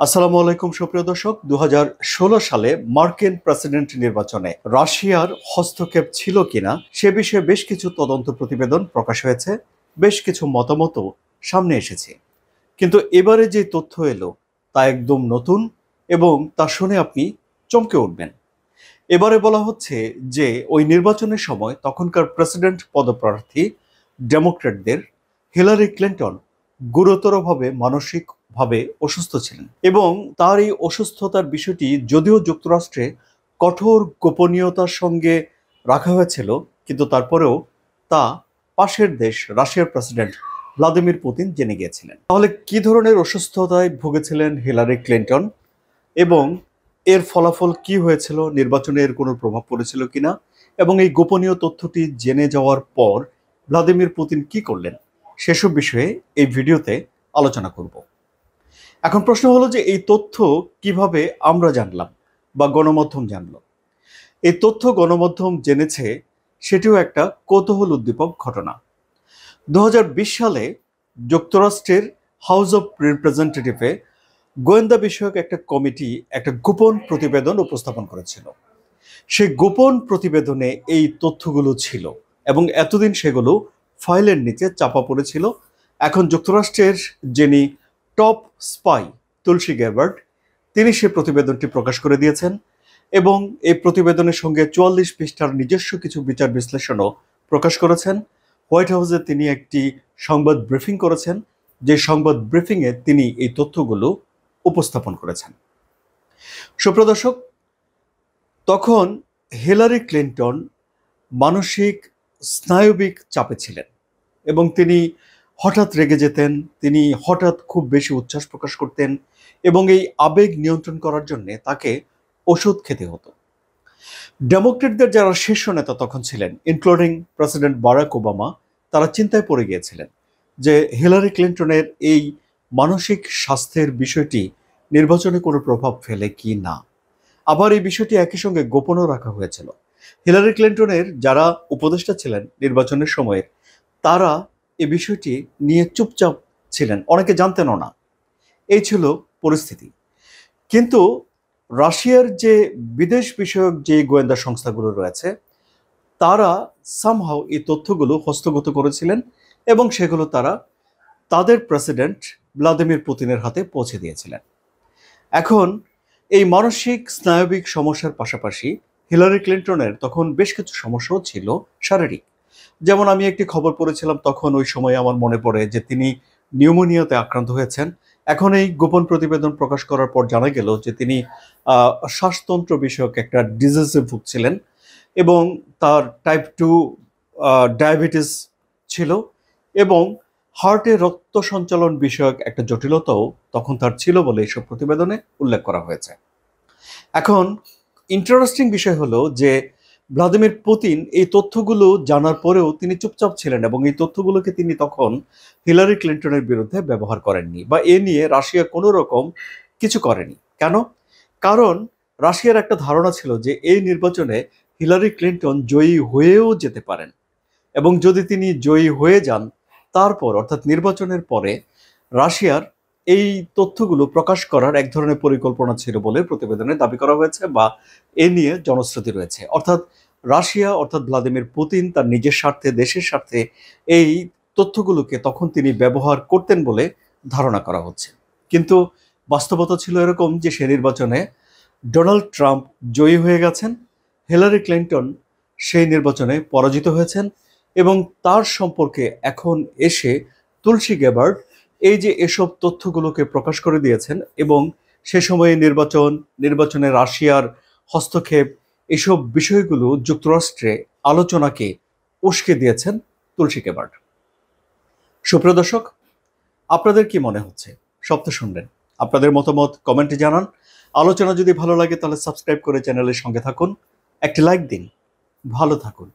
আসসালামু আলাইকুম সুপ্রিয় দর্শক। 2016 সালে মার্কিন প্রেসিডেন্ট নির্বাচনে রাশিয়ার হস্তক্ষেপ ছিল কিনা সে বিষয়ে বেশ কিছু তদন্ত প্রতিবেদন প্রকাশ হয়েছে, বেশ কিছু মতামতও সামনে এসেছে। কিন্তু এবারে যে তথ্য এলো তা একদম নতুন এবং তা শুনে আপনি চমকে উঠবেন। এবারে বলা হচ্ছে যে ওই নির্বাচনের সময় তখনকার প্রেসিডেন্ট পদপ্রার্থী ডেমোক্র্যাটদের হিলারি ক্লিন্টন গুরুতরভাবে মানসিকভাবে অসুস্থ ছিলেন এবং তার এই অসুস্থতার বিষয়টি যদিও যুক্তরাষ্ট্রে কঠোর গোপনীয়তার সঙ্গে রাখা হয়েছিল, কিন্তু তারপরেও তা পাশের দেশ রাশিয়ার প্রেসিডেন্ট ভ্লাদিমির পুতিন জেনে গিয়েছিলেন। তাহলে কি ধরনের অসুস্থতায় ভুগেছিলেন হিলারি ক্লিন্টন এবং এর ফলাফল কি হয়েছিল, নির্বাচনে এর কোনো প্রভাব পড়েছিল কিনা, এবং এই গোপনীয় তথ্যটি জেনে যাওয়ার পর ভ্লাদিমির পুতিন কি করলেন, সেসব বিষয়ে এই ভিডিওতে আলোচনা করব। এখন প্রশ্ন হলো যে এই তথ্য কিভাবে আমরা জানলাম বা গণমাধ্যম জানল। এই তথ্য গণমাধ্যম জেনেছে সেটিও একটা কৌতূহল উদ্দীপক ঘটনা। 2020 সালে যুক্তরাষ্ট্রের হাউস অব রিপ্রেজেন্টেটিভে গোয়েন্দা বিষয়ক একটা কমিটি একটা গোপন প্রতিবেদন উপস্থাপন করেছিল। সেই গোপন প্রতিবেদনে এই তথ্যগুলো ছিল এবং এতদিন সেগুলো ফাইলের নিচে চাপা পড়েছিল। এখন যুক্তরাষ্ট্রের যিনি টপ স্পাই তুলসী গ্যাবার্ড, তিনি সেই প্রতিবেদনটি প্রকাশ করে দিয়েছেন এবং এই প্রতিবেদনের সঙ্গে 44 পৃষ্ঠার নিজস্ব কিছু বিচার বিশ্লেষণও প্রকাশ করেছেন। হোয়াইট হাউসে তিনি একটি সংবাদ ব্রিফিং করেছেন, যে সংবাদ ব্রিফিংয়ে তিনি এই তথ্যগুলো উপস্থাপন করেছেন। সুপ্রদর্শক, তখন হিলারি ক্লিন্টন মানসিক স্নায়বিক চাপে ছিলেন এবং তিনি হঠাৎ রেগে যেতেন, তিনি হঠাৎ খুব বেশি উচ্ছ্বাস প্রকাশ করতেন এবং এই আবেগ নিয়ন্ত্রণ করার জন্য তাকে ওষুধ খেতে হতো। ডেমোক্রেটদের যারা শীর্ষ নেতা তখন ছিলেন, ইনক্লুডিং প্রেসিডেন্ট বারাক ওবামা, তারা চিন্তায় পড়ে গিয়েছিলেন যে হিলারি ক্লিন্টনের এই মানসিক স্বাস্থ্যের বিষয়টি নির্বাচনে কোনো প্রভাব ফেলে কি না। আবার এই বিষয়টি একই সঙ্গে গোপনও রাখা হয়েছিল। হিলারি ক্লিন্টনের যারা উপদেষ্টা ছিলেন নির্বাচনের সময়ে, তারা এই বিষয়টি নিয়ে চুপচাপ ছিলেন, অনেকে জানতেনও না। এই ছিল পরিস্থিতি। কিন্তু রাশিয়ার যে বিদেশ বিষয়ক যে গোয়েন্দা সংস্থাগুলো রয়েছে, তারা সামহাও এই তথ্যগুলো হস্তগত করেছিলেন এবং সেগুলো তারা তাদের প্রেসিডেন্ট ভ্লাদিমির পুতিনের হাতে পৌঁছে দিয়েছিলেন। এখন এই মানসিক স্নায়বিক সমস্যার পাশাপাশি হিলারি ক্লিন্টনের তখন বেশ কিছু সমস্যাও ছিল শারীরিক। যেমন আমি একটি খবর পড়েছিলাম তখন, ওই সময় আমার মনে পড়ে যে তিনি নিউমোনিয়াতে আক্রান্ত হয়েছেন। এখন এই গোপন প্রতিবেদন প্রকাশ করার পর জানা গেল যে তিনি শ্বাসতন্ত্র বিষয়ক একটা ডিজিজে ভুগছিলেন এবং তার টাইপ 2 ডায়াবেটিস ছিল এবং হার্টে রক্ত সঞ্চালন বিষয়ক একটা জটিলতাও তখন তার ছিল বলে এইসব প্রতিবেদনে উল্লেখ করা হয়েছে। এখন ইন্টারেস্টিং বিষয় হলো যে ভ্লাদিমির পুতিন এই তথ্যগুলো জানার পরেও তিনি চুপচাপ ছিলেন এবং এই তথ্যগুলোকে তিনি তখন হিলারি ক্লিন্টনের বিরুদ্ধে ব্যবহার করেননি বা এ নিয়ে রাশিয়া কোনো রকম কিছু করেনি। কেন? কারণ রাশিয়ার একটা ধারণা ছিল যে এই নির্বাচনে হিলারি ক্লিন্টন জয়ী হয়েও যেতে পারেন এবং যদি তিনি জয়ী হয়ে যান তারপর অর্থাৎ নির্বাচনের পরে রাশিয়ার এই তথ্যগুলো প্রকাশ করার এক ধরনের পরিকল্পনা ছিল বলে প্রতিবেদনে দাবি করা হয়েছে বা এ নিয়ে জনশ্রুতি রয়েছে। অর্থাৎ রাশিয়া অর্থাৎ ভ্লাদিমির পুতিন তার নিজের স্বার্থে, দেশের স্বার্থে এই তথ্যগুলোকে তখন তিনি ব্যবহার করতেন বলে ধারণা করা হচ্ছে। কিন্তু বাস্তবতা ছিল এরকম যে সে নির্বাচনে ডোনাল্ড ট্রাম্প জয়ী হয়ে গেছেন, হিলারি ক্লিন্টন সেই নির্বাচনে পরাজিত হয়েছেন এবং তার সম্পর্কে এখন এসে তুলসী গ্যাবার্ড এই যে এসব তথ্যগুলোকে প্রকাশ করে দিয়েছেন এবং সে সময়ে নির্বাচনে রাশিয়ার হস্তক্ষেপ, এসব বিষয়গুলো যুক্তরাষ্ট্রে আলোচনাকে উস্কে দিয়েছেন তুলসী গ্যাবার্ড। সুপ্রিয় দর্শক, আপনাদের কি মনে হচ্ছে? সব তো শুনলেন, আপনাদের মতামত কমেন্টে জানান। আলোচনা যদি ভালো লাগে তাহলে সাবস্ক্রাইব করে চ্যানেলের সঙ্গে থাকুন, একটি লাইক দিন। ভালো থাকুন।